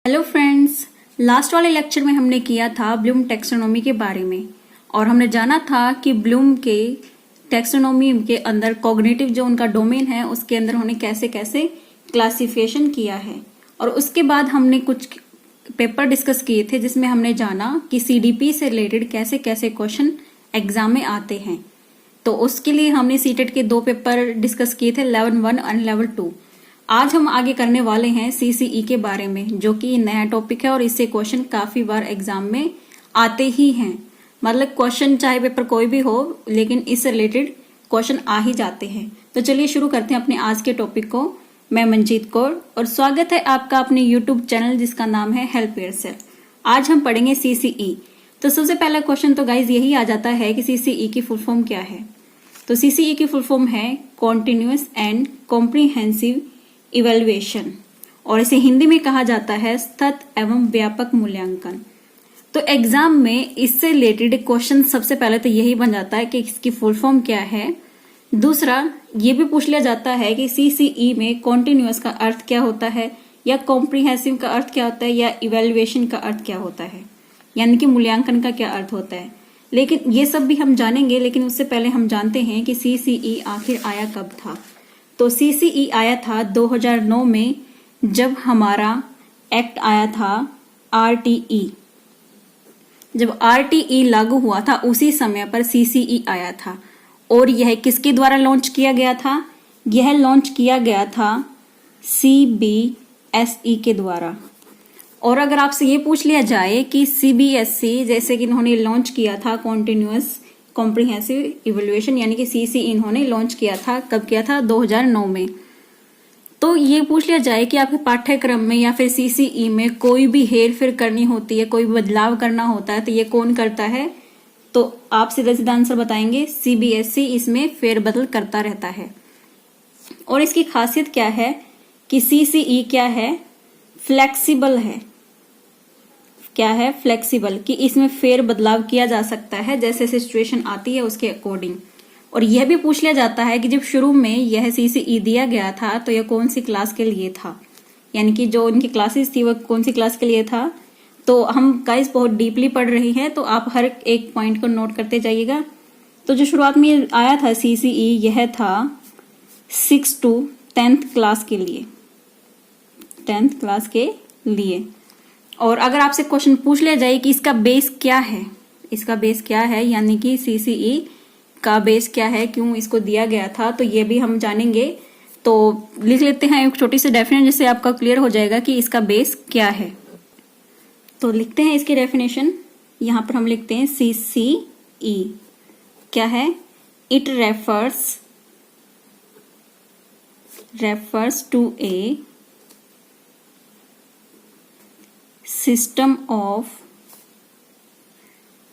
Hello friends, last वाले lecture में हमने किया था ब्लूम टैक्सोनॉमी के बारे में और हमने जाना था कि ब्लूम के टैक्सोनॉमी के अंदर कॉग्निटिव जो उनका डोमेन है उसके अंदर उन्होंने कैसे कैसे क्लासिफिकेशन किया है। और उसके बाद हमने कुछ पेपर डिस्कस किए थे जिसमें हमने जाना कि सीडीपी से रिलेटेड कैसे कैसे क्वेश्चन एग्जाम में आते हैं। तो उसके लिए हमने सीटेट के 2 पेपर डिस्कस किए थे, लेवल 1 और लेवल 2। आज हम आगे करने वाले हैं सीसीई के बारे में, जो कि नया टॉपिक है और इससे क्वेश्चन काफी बार एग्जाम में आते ही हैं। मतलब क्वेश्चन चाहे पेपर कोई भी हो, लेकिन इससे रिलेटेड क्वेश्चन आ ही जाते हैं। तो चलिए शुरू करते हैं अपने आज के टॉपिक को। मैं मंजीत कौर और स्वागत है आपका अपने यूट्यूब चैनल जिसका नाम है हेल्प योरसेल्फ। आज हम पढ़ेंगे सीसीई। तो सबसे पहला क्वेश्चन तो गाइज यही आ जाता है कि सीसीई की फुल फॉर्म क्या है। तो सीसीई की फुल फॉर्म है कॉन्टिन्यूअस एंड कॉम्प्रिहेंसिव इवेल्युएशन, और इसे हिंदी में कहा जाता है सतत एवं व्यापक मूल्यांकन। तो एग्जाम में इससे रिलेटेड क्वेश्चन सबसे पहले तो यही बन जाता है कि इसकी फुल फॉर्म क्या है। दूसरा ये भी पूछ लिया जाता है कि सीसीई में कॉन्टिन्यूअस का अर्थ क्या होता है, या कॉम्प्रिहेंसिव का अर्थ क्या होता है, या इवेल्युएशन का अर्थ क्या होता है, यानी कि मूल्यांकन का क्या अर्थ होता है। लेकिन ये सब भी हम जानेंगे, लेकिन उससे पहले हम जानते हैं कि सीसीई आखिर आया कब था। तो सीसीई आया था 2009 में, जब हमारा एक्ट आया था आरटीई। जब आरटीई लागू हुआ था उसी समय पर सीसीई आया था। और यह किसके द्वारा लॉन्च किया गया था? यह लॉन्च किया गया था सीबीएसई के द्वारा। और अगर आपसे ये पूछ लिया जाए कि सीबीएसई जैसे कि इन्होंने लॉन्च किया था कॉन्टिन्यूअस कॉम्प्रिहेंसिव इवैल्यूएशन, यानी कि सीसी इन्होंने लॉन्च किया था, कब किया था? 2009 में। तो ये पूछ लिया जाए कि आपके पाठ्यक्रम में या फिर सीसीई में कोई भी हेर फेर करनी होती है, कोई बदलाव करना होता है, तो ये कौन करता है? तो आप सीधा सीधा आंसर बताएंगे सीबीएसई इसमें फेरबदल करता रहता है। और इसकी खासियत क्या है कि सीसीई क्या है? फ्लेक्सिबल है। क्या है? फ्लेक्सिबल, कि इसमें फेर बदलाव किया जा सकता है जैसे सिचुएशन आती है उसके अकॉर्डिंग। और यह भी पूछ लिया जाता है कि जब शुरू में यह सीसीई दिया गया था तो यह कौन सी क्लास के लिए था, यानी कि जो इनकी क्लासेस थी वह कौन सी क्लास के लिए था। तो हम गाइस बहुत डीपली पढ़ रहे हैं, तो आप हर एक पॉइंट को नोट करते जाइएगा। तो जो शुरुआत में आया था सीसीई, यह था 6 to 10th क्लास के लिए, 10th क्लास के लिए। और अगर आपसे क्वेश्चन पूछ लिया जाए कि इसका बेस क्या है, इसका बेस क्या है, यानी कि सीसीई का बेस क्या है, क्यों इसको दिया गया था, तो ये भी हम जानेंगे। तो लिख लेते हैं एक छोटी सी डेफिनेशन जिससे आपका क्लियर हो जाएगा कि इसका बेस क्या है। तो लिखते हैं इसकी डेफिनेशन। यहां पर हम लिखते हैं सीसीई क्या है? It refers to a system of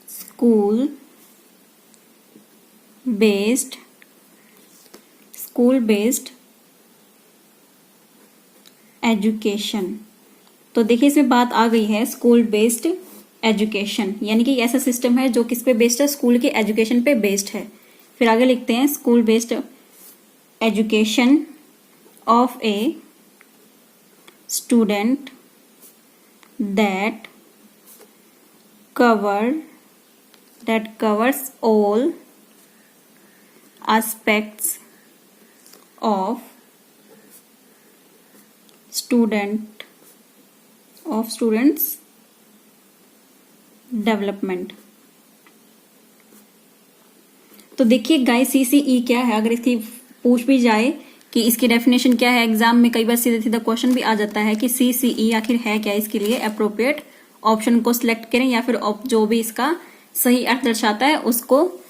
school based education. तो देखिए इसमें बात आ गई है स्कूल बेस्ड एजुकेशन, यानी कि ऐसा सिस्टम है जो किस पे बेस्ड है? स्कूल के एजुकेशन पे बेस्ड है। फिर आगे लिखते हैं school based education of a student that covers all aspects of students development। तो देखिए गाइस सीसीई क्या है, अगर इसकी पूछ भी जाए कि इसकी डेफिनेशन क्या है, एग्जाम में कई बार सीधा सीधा क्वेश्चन भी आ जाता है कि सीसीई आखिर है क्या। इसके लिए अप्रोप्रिएट ऑप्शन को सिलेक्ट करें या फिर जो भी इसका सही अर्थ दर्शाता है उसको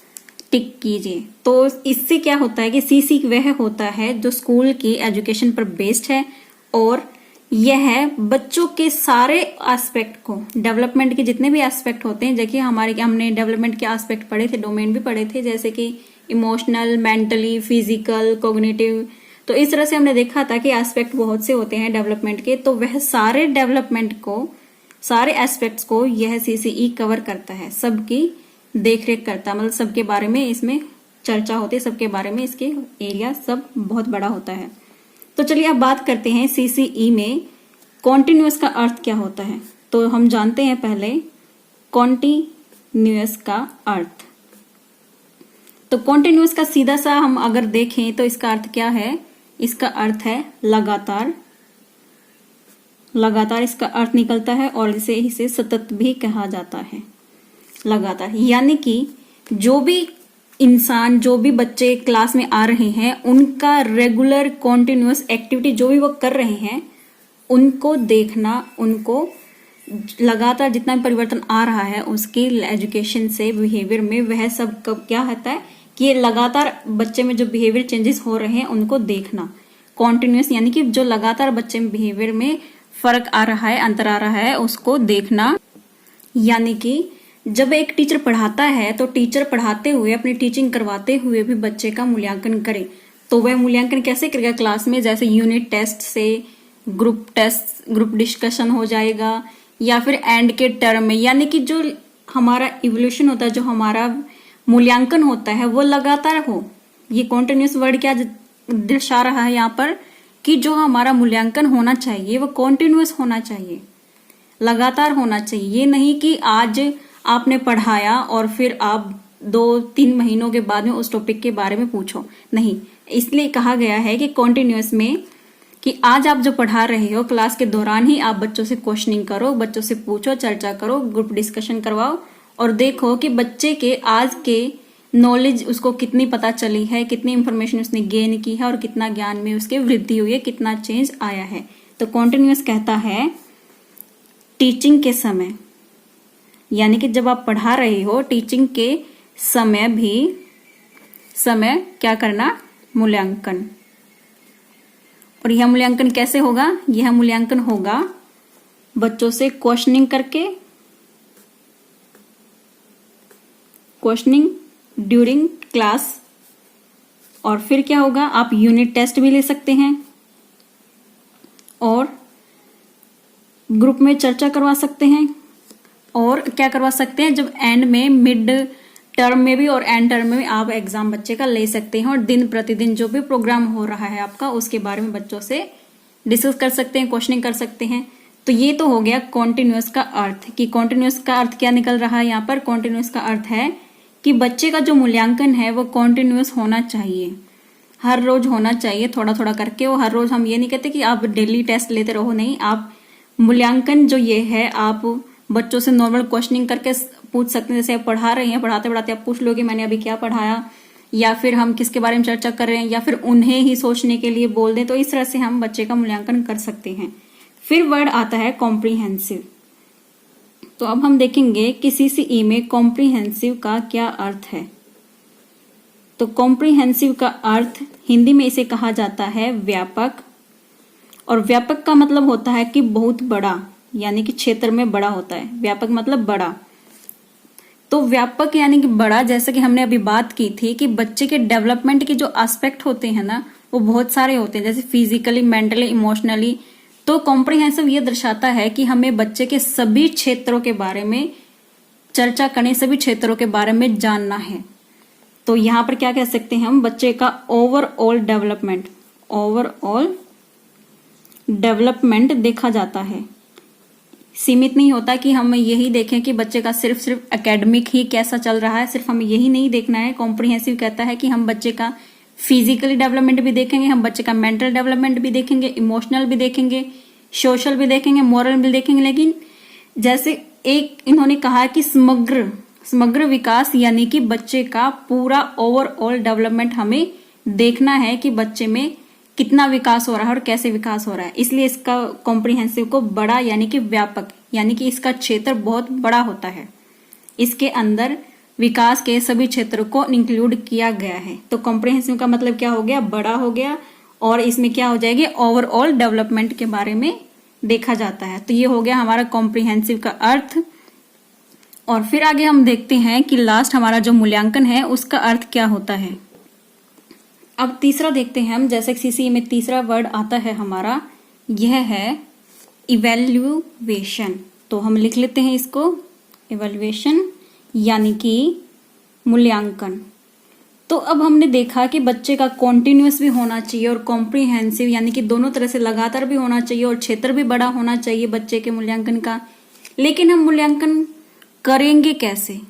टिक कीजिए। तो इससे क्या होता है कि सीसी वह होता है जो स्कूल की एजुकेशन पर बेस्ड है, और यह बच्चों के सारे एस्पेक्ट को, डेवलपमेंट के जितने भी एस्पेक्ट होते हैं, देखिए हमने डेवलपमेंट के एस्पेक्ट पढ़े थे, डोमेन भी पढ़े थे, जैसे कि इमोशनल, मेंटली, फिजिकल, कॉग्निटिव। तो इस तरह से हमने देखा था कि एस्पेक्ट बहुत से होते हैं डेवलपमेंट के, तो वह सारे डेवलपमेंट को, सारे एस्पेक्ट्स को यह सीसीई कवर करता है, सबकी देखरेख करता है। मतलब सबके बारे में इसमें चर्चा होती है, सबके बारे में इसके एरिया सब बहुत बड़ा होता है। तो चलिए अब बात करते हैं सीसीई में कॉन्टिन्यूअस का अर्थ क्या होता है, तो हम जानते हैं पहले कॉन्टिन्यूअस का अर्थ। तो कॉन्टिन्यूअस का सीधा सा हम अगर देखें तो इसका अर्थ क्या है, इसका अर्थ है लगातार। लगातार इसका अर्थ निकलता है और इसे सतत भी कहा जाता है, लगातार। यानी कि जो भी इंसान, जो भी बच्चे क्लास में आ रहे हैं, उनका रेगुलर कॉन्टिन्यूअस एक्टिविटी जो भी वो कर रहे हैं उनको देखना, उनको लगातार जितना भी परिवर्तन आ रहा है उसके एजुकेशन से बिहेवियर में, वह सब कब क्या होता है कि ये लगातार बच्चे में जो बिहेवियर चेंजेस हो रहे हैं उनको देखना। कॉन्टिन्यूअस यानी कि जो लगातार बच्चे में बिहेवियर में फर्क आ रहा है, अंतर आ रहा है, उसको देखना। यानी कि जब एक टीचर पढ़ाता है तो टीचर पढ़ाते हुए, अपनी टीचिंग करवाते हुए भी बच्चे का मूल्यांकन करे। तो वह मूल्यांकन कैसे करेगा क्लास में, जैसे यूनिट टेस्ट से, ग्रुप टेस्ट, ग्रुप डिस्कशन हो जाएगा, या फिर एंड के टर्म में। यानी कि जो हमारा इवोल्यूशन होता है, जो हमारा मूल्यांकन होता है वो लगातार हो। ये कॉन्टिन्यूअस वर्ड क्या दर्शा रहा है यहाँ पर कि जो हमारा मूल्यांकन होना चाहिए वो कॉन्टिन्यूअस होना चाहिए, लगातार होना चाहिए। ये नहीं कि आज आपने पढ़ाया और फिर आप 2-3 महीनों के बाद में उस टॉपिक के बारे में पूछो, नहीं। इसलिए कहा गया है कि कॉन्टिन्यूअस में कि आज आप जो पढ़ा रहे हो क्लास के दौरान ही आप बच्चों से क्वेश्चनिंग करो, बच्चों से पूछो, चर्चा करो, ग्रुप डिस्कशन करवाओ और देखो कि बच्चे के आज के नॉलेज उसको कितनी पता चली है, कितनी इंफॉर्मेशन उसने गेन की है और कितना ज्ञान में उसके वृद्धि हुई है, कितना चेंज आया है। तो कॉन्टिन्यूअस कहता है टीचिंग के समय, यानी कि जब आप पढ़ा रहे हो टीचिंग के समय भी क्या करना, मूल्यांकन। और यह मूल्यांकन कैसे होगा, यह मूल्यांकन होगा बच्चों से क्वेश्चनिंग करके, क्वेश्चनिंग ड्यूरिंग क्लास। और फिर क्या होगा, आप यूनिट टेस्ट भी ले सकते हैं और ग्रुप में चर्चा करवा सकते हैं। और क्या करवा सकते हैं, जब एंड में, मिड टर्म में भी और एंड टर्म में भी आप एग्जाम बच्चे का ले सकते हैं और दिन प्रतिदिन जो भी प्रोग्राम हो रहा है आपका उसके बारे में बच्चों से डिस्कस कर सकते हैं, क्वेश्चनिंग कर सकते हैं। तो ये तो हो गया कॉन्टिन्यूअस का अर्थ कि कॉन्टिन्यूअस का अर्थ क्या निकल रहा है यहाँ पर। कॉन्टिन्यूअस का अर्थ है कि बच्चे का जो मूल्यांकन है वो कॉन्टिन्यूअस होना चाहिए, हर रोज होना चाहिए, थोड़ा थोड़ा करके। वो हर रोज, हम ये नहीं कहते कि आप डेली टेस्ट लेते रहो, नहीं। आप मूल्यांकन जो ये है आप बच्चों से नॉर्मल क्वेश्चनिंग करके पूछ सकते हैं। जैसे आप पढ़ा रहे हैं, पढ़ाते पढ़ाते आप पूछ लोगे मैंने अभी क्या पढ़ाया, या फिर हम किसके बारे में चर्चा कर रहे हैं, या फिर उन्हें ही सोचने के लिए बोल दें। तो इस तरह से हम बच्चे का मूल्यांकन कर सकते हैं। फिर वर्ड आता है कॉम्प्रिहेंसिव। तो अब हम देखेंगे कि सीसीई में कॉम्प्रिहेंसिव का क्या अर्थ है। तो कॉम्प्रिहेंसिव का अर्थ हिंदी में इसे कहा जाता है व्यापक। और व्यापक का मतलब होता है कि बहुत बड़ा, यानी कि क्षेत्र में बड़ा होता है। व्यापक मतलब बड़ा। तो व्यापक यानी कि बड़ा, जैसे कि हमने अभी बात की थी कि बच्चे के डेवलपमेंट के जो एस्पेक्ट होते हैं ना वो बहुत सारे होते हैं, जैसे फिजिकली, मेंटली, इमोशनली। तो कॉम्प्रिहेंसिव ये दर्शाता है कि हमें बच्चे के सभी क्षेत्रों के बारे में चर्चा करनी, सभी क्षेत्रों के बारे में जानना है। तो यहाँ पर क्या कह सकते हैं हम, बच्चे का ओवरऑल डेवलपमेंट देखा जाता है। सीमित नहीं होता कि हम यही देखें कि बच्चे का सिर्फ एकेडमिक ही कैसा चल रहा है, सिर्फ हमें यही नहीं देखना है। कॉम्प्रिहेंसिव कहता है कि हम बच्चे का फिजिकली डेवलपमेंट भी देखेंगे, हम बच्चे का मेंटल डेवलपमेंट भी देखेंगे, इमोशनल भी देखेंगे, सोशल भी देखेंगे, मोरल भी देखेंगे। लेकिन जैसे एक इन्होंने कहा कि समग्र विकास, यानी कि बच्चे का पूरा ओवरऑल डेवलपमेंट हमें देखना है कि बच्चे में कितना विकास हो रहा है और कैसे विकास हो रहा है। इसलिए इसका कॉम्प्रिहेंसिव को बड़ा यानी कि व्यापक, यानी कि इसका क्षेत्र बहुत बड़ा होता है। इसके अंदर विकास के सभी क्षेत्रों को इंक्लूड किया गया है। तो कॉम्प्रिहेंसिव का मतलब क्या हो गया, बड़ा हो गया। और इसमें क्या हो जाएगी, ओवरऑल डेवलपमेंट के बारे में देखा जाता है। तो ये हो गया हमारा कॉम्प्रिहेंसिव का अर्थ। और फिर आगे हम देखते हैं कि लास्ट हमारा जो मूल्यांकन है उसका अर्थ क्या होता है। अब तीसरा देखते हैं हम, जैसे सीसीई में तीसरा वर्ड आता है हमारा, यह है इवैल्यूएशन। तो हम लिख लेते हैं इसको, इवैल्यूएशन यानी कि मूल्यांकन। तो अब हमने देखा कि बच्चे का कॉन्टिन्यूस भी होना चाहिए और कॉम्प्रिहेंसिव, यानी कि दोनों तरह से लगातार भी होना चाहिए और क्षेत्र भी बड़ा होना चाहिए बच्चे के मूल्यांकन का। लेकिन हम मूल्यांकन करेंगे कैसे?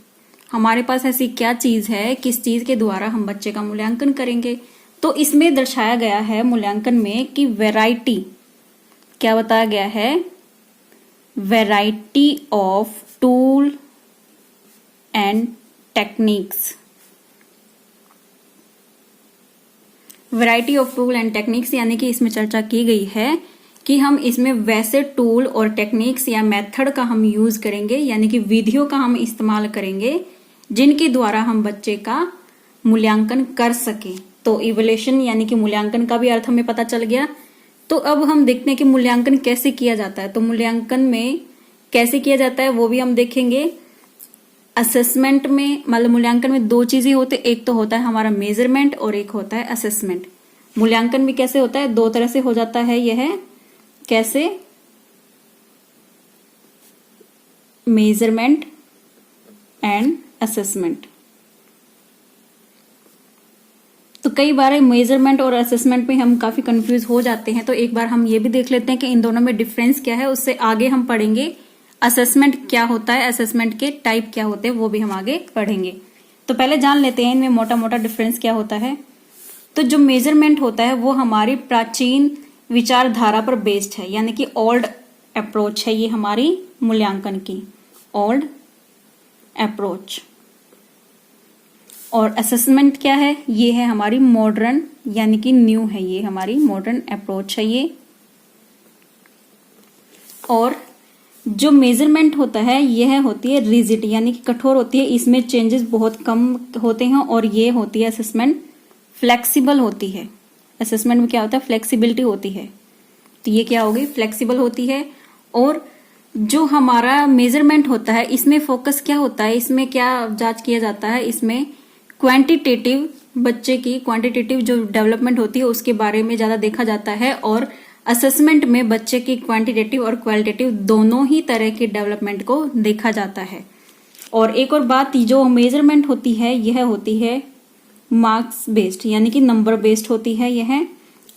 हमारे पास ऐसी क्या चीज है, किस चीज के द्वारा हम बच्चे का मूल्यांकन करेंगे? तो इसमें दर्शाया गया है मूल्यांकन में कि वैरायटी, क्या बताया गया है? Variety of tool and techniques. Variety of tool and techniques यानी कि इसमें चर्चा की गई है कि हम इसमें वैसे टूल और टेक्निक्स या मेथड का हम यूज करेंगे, यानी कि विधियों का हम इस्तेमाल करेंगे जिनके द्वारा हम बच्चे का मूल्यांकन कर सकें। तो इवैल्यूएशन यानी कि मूल्यांकन का भी अर्थ हमें पता चल गया। तो अब हम देखते हैं कि मूल्यांकन कैसे किया जाता है। तो मूल्यांकन में कैसे किया जाता है वो भी हम देखेंगे। असेसमेंट में, मतलब मूल्यांकन में दो चीजें होते, एक तो होता है हमारा मेजरमेंट और एक होता है असेसमेंट। मूल्यांकन भी कैसे होता है? दो तरह से हो जाता है। यह कैसे? Measurement and assessment. तो कई बार मेजरमेंट और असेसमेंट में हम काफी कंफ्यूज हो जाते हैं, तो एक बार हम ये भी देख लेते हैं कि इन दोनों में डिफरेंस क्या है। उससे आगे हम पढ़ेंगे असेसमेंट क्या होता है, असेसमेंट के टाइप क्या होते हैं, वो भी हम आगे पढ़ेंगे। तो पहले जान लेते हैं इनमें मोटा मोटा डिफरेंस क्या होता है। तो जो मेजरमेंट होता है वो हमारी प्राचीन विचारधारा पर बेस्ड है, यानी कि ओल्ड अप्रोच है ये हमारी मूल्यांकन की, ओल्ड अप्रोच। और असेसमेंट क्या है? ये है हमारी मॉडर्न, यानी कि न्यू है, ये हमारी मॉडर्न अप्रोच है ये। और जो मेजरमेंट होता है यह होती है रिजिड, यानी कि कठोर होती है, इसमें चेंजेस बहुत कम होते हैं। और ये होती है असेसमेंट, फ्लेक्सिबल होती है। असेसमेंट में क्या होता है? फ्लेक्सिबिलिटी होती है। तो ये क्या होगी? फ्लेक्सिबल होती है। और जो हमारा मेजरमेंट होता है इसमें फोकस क्या होता है, इसमें क्या जांच किया जाता है? इसमें क्वांटिटेटिव, बच्चे की क्वांटिटेटिव जो डेवलपमेंट होती है उसके बारे में ज्यादा देखा जाता है। और असेसमेंट में बच्चे की क्वांटिटेटिव और क्वालिटेटिव दोनों ही तरह के डेवलपमेंट को देखा जाता है। और एक और बात, जो मेजरमेंट होती है यह होती है मार्क्स बेस्ड, यानी कि नंबर बेस्ड होती है यह।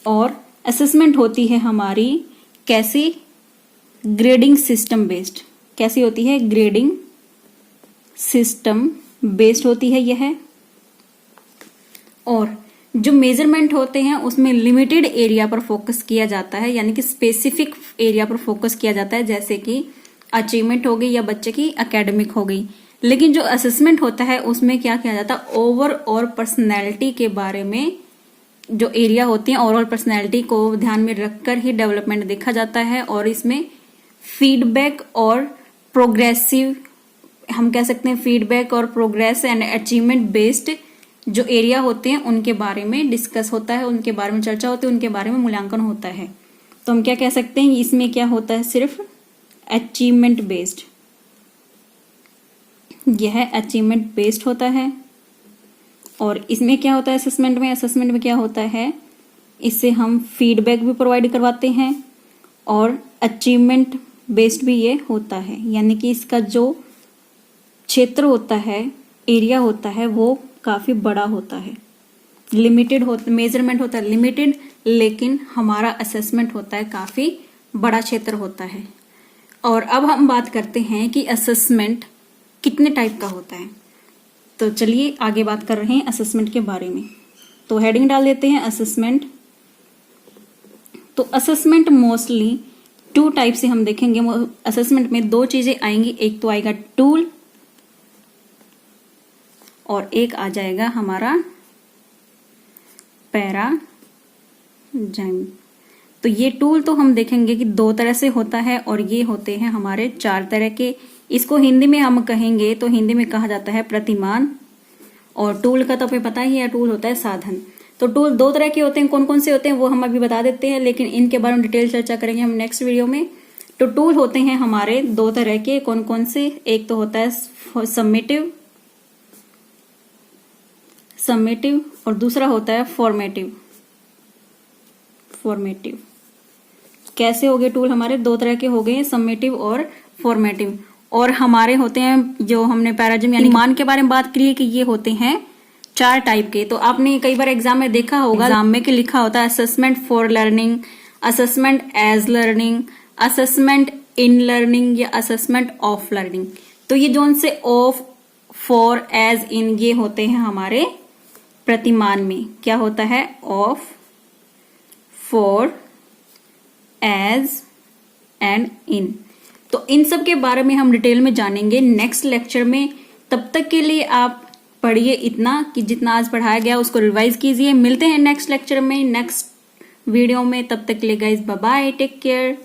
और असेसमेंट होती है हमारी कैसी? Grading system based. कैसी होती है? ग्रेडिंग सिस्टम बेस्ड होती है यह। और जो मेजरमेंट होते हैं उसमें लिमिटेड एरिया पर फोकस किया जाता है, यानी कि स्पेसिफिक एरिया पर फोकस किया जाता है, जैसे कि अचीवमेंट हो गई या बच्चे की एकेडमिक हो गई। लेकिन जो असेसमेंट होता है उसमें क्या किया जाता है? ओवर और पर्सनैलिटी के बारे में, जो एरिया होती है ओवरऑल पर्सनैलिटी को ध्यान में रखकर ही डेवलपमेंट देखा जाता है। और इसमें फीडबैक और प्रोग्रेसिव, हम कह सकते हैं फीडबैक और प्रोग्रेस एंड अचीवमेंट बेस्ड जो एरिया होते हैं उनके बारे में डिस्कस होता है, उनके बारे में चर्चा होती है, उनके बारे में मूल्यांकन होता है। तो हम क्या कह सकते हैं? इसमें क्या होता है? सिर्फ अचीवमेंट बेस्ड, यह अचीवमेंट बेस्ड होता है। और इसमें क्या होता है? असेसमेंट में, असेसमेंट में क्या होता है? इससे हम फीडबैक भी प्रोवाइड करवाते हैं और अचीवमेंट बेस्ड भी ये होता है, यानी कि इसका जो क्षेत्र होता है, एरिया होता है, वो काफी बड़ा होता है। लिमिटेड होता, मेजरमेंट होता है लिमिटेड, लेकिन हमारा असेसमेंट होता है काफी बड़ा क्षेत्र होता है। और अब हम बात करते हैं कि असेसमेंट कितने टाइप का होता है। तो चलिए आगे बात कर रहे हैं असेसमेंट के बारे में। तो हेडिंग डाल देते हैं असेसमेंट। तो असेसमेंट मोस्टली टू टाइप से हम देखेंगे। असेसमेंट में दो चीजें आएंगी, एक तो आएगा टूल और एक आ जाएगा हमारा पैराडाइम। तो ये टूल तो हम देखेंगे कि दो तरह से होता है और ये होते हैं हमारे चार तरह के। इसको हिंदी में हम कहेंगे तो हिंदी में कहा जाता है प्रतिमान। और टूल का तो हमें पता ही है, टूल होता है साधन। तो टूल दो तरह के होते हैं, कौन कौन से होते हैं वो हम अभी बता देते हैं, लेकिन इनके बारे में डिटेल चर्चा करेंगे हम नेक्स्ट वीडियो में। तो टूल होते हैं हमारे दो तरह के, कौन कौन से? एक तो होता है समेटिव और दूसरा होता है फॉर्मेटिव। कैसे हो गए टूल? हमारे दो तरह के हो गए, समेटिव और फॉर्मेटिव। और हमारे होते हैं जो हमने पैराडाइम यानी मान के बारे में बात करी है कि ये होते हैं 4 टाइप के। तो आपने कई बार एग्जाम में देखा होगा, एग्जाम में कि लिखा होता है assessment for learning, assessment as learning, assessment in learning या असेसमेंट ऑफ लर्निंग। तो ये जो से ऑफ, फॉर, एज, इन ये होते हैं हमारे प्रतिमान में। क्या होता है? Of, for, as and in. तो इन सब के बारे में हम डिटेल में जानेंगे नेक्स्ट लेक्चर में। तब तक के लिए आप पढ़िए इतना कि जितना आज पढ़ाया गया उसको रिवाइज कीजिए। मिलते हैं नेक्स्ट लेक्चर में, नेक्स्ट वीडियो में। तब तक के लिए guys bye bye, take care.